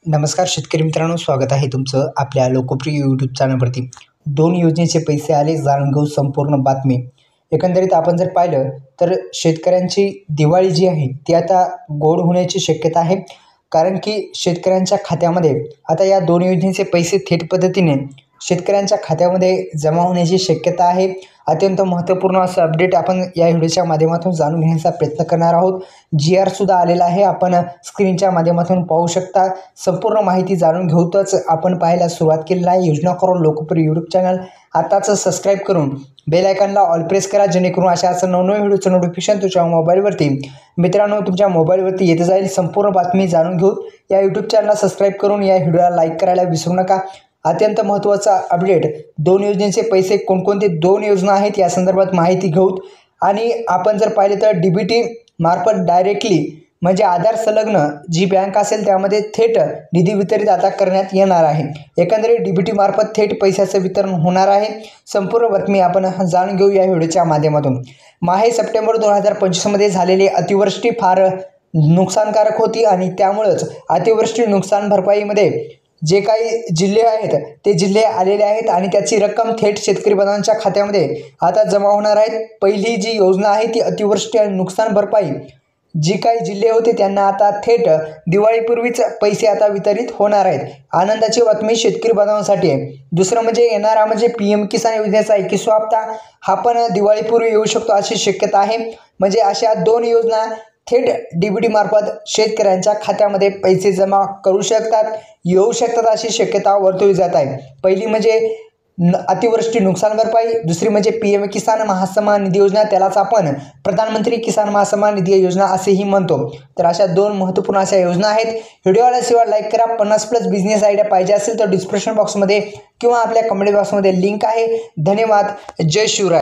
नमस्कार शेतकरी मित्रांनो, स्वागत आहे तुमचं आपल्या लोकप्रिय यूट्यूब चॅनलवरती। दोन योजनेचे पैसे आले, जाणून घेऊ संपूर्ण बातमी। एकंदरीत आपण जर पाहिलं तर शेतकऱ्यांची दिवाळी जी आहे ती आता गोड होण्याची शक्यता आहे, कारण की शेतकऱ्यांच्या खात्यामध्ये आता या दोन योजनेचे पैसे थेट पद्धतीने शेतकऱ्यांच्या खात्यामध्ये जमा होण्याची शक्यता आहे। अत्यंत महत्त्वपूर्ण असं अपडेट आपण या व्हिडिओच्या माध्यमातून जाणून घेण्याचा प्रयत्न करणार आहोत। GR सुद्धा आलेला आहे, आपण स्क्रीनच्या माध्यमातून पाहू शकता। संपूर्ण माहिती जाणून घेऊतच आपण पाहायला सुरुवात केलेली आहे। योजना करून लोकप्रिय यूट्यूब चॅनल आताच सबस्क्राईब करून बेल आयकॉनला ऑल प्रेस करा, जेणेकरून अशाच नवनवीन व्हिडिओचं नोटिफिकेशन तुमच्या मोबाईलवरती मित्रांनो तुमच्या मोबाईलवरती येत जाईल। संपूर्ण बातमी जाणून घेऊ या यूट्यूब चॅनलला सबस्क्राईब करून या व्हिडिओला लाईक करायला विसरू नका। अत्यंत महत्त्वाचा अपडेट, दोन योजनेचे पैसे कोणकोणते दोन योजना आहेत या संदर्भात माहिती घेऊ। आणि आपण जर पाहिले तर DBT मार्फत डायरेक्टली म्हणजे आधार संलग्न जी बँक असेल त्यामध्ये थेट निधी वितरित आता करण्यात येणार आहे। एकंदरीत DBT मार्फत थेट पैशाचं वितरण होणार आहे। संपूर्ण बातमी आपण जाणून घेऊ या व्हिडिओच्या माध्यमातून। माहे सप्टेंबर 2025 मध्ये झालेली अतिवृष्टी फार नुकसानकारक होती आणि त्यामुळेच अतिवृष्टी नुकसान भरपाईमध्ये जे काही जिल्हे आहेत ते जिल्हे आलेले आहेत आणि त्याची रक्कम थेट शेतकरी बांधवांच्या खात्यामध्ये आता जमा होणार आहे। पहिली जी योजना आहे ती अतिवृष्टी आणि नुकसान भरपाई जी काही जिल्हे होते त्यांना आता थेट दिवाळीपूर्वीच पैसे आता वितरित होणार आहेत। आनंदाची बातमी शेतकरी बांधवांसाठी आहे। दुसरं म्हणजे येणारा म्हणजे PM किसान योजनेचा 21वा हप्ता हा पण दिवाळीपूर्वी येऊ शकतो अशी शक्यता आहे। म्हणजे अशा दोन योजना थेट DBT मार्फत शेतकऱ्यांच्या खात्यामध्ये पैसे जमा करू शकतात, येऊ शकतात अशी शक्यता वर्तवली जात आहे। पहिली म्हणजे अतिवृष्टी नुकसान भरपाई, दुसरी म्हणजे PM किसान महासन्मान निधी योजना, त्यालाच आपण प्रधानमंत्री किसान महासन्मान निधी योजना असेही म्हणतो। तर अशा दोन महत्त्वपूर्ण अशा योजना आहेत। व्हिडिओला शिवाय लाईक करा। 50+ बिझनेस आयडिया पाहिजे असेल तर डिस्क्रिप्शन बॉक्समध्ये किंवा आपल्या कमेंट बॉक्समध्ये लिंक आहे। धन्यवाद। जय शिवराय।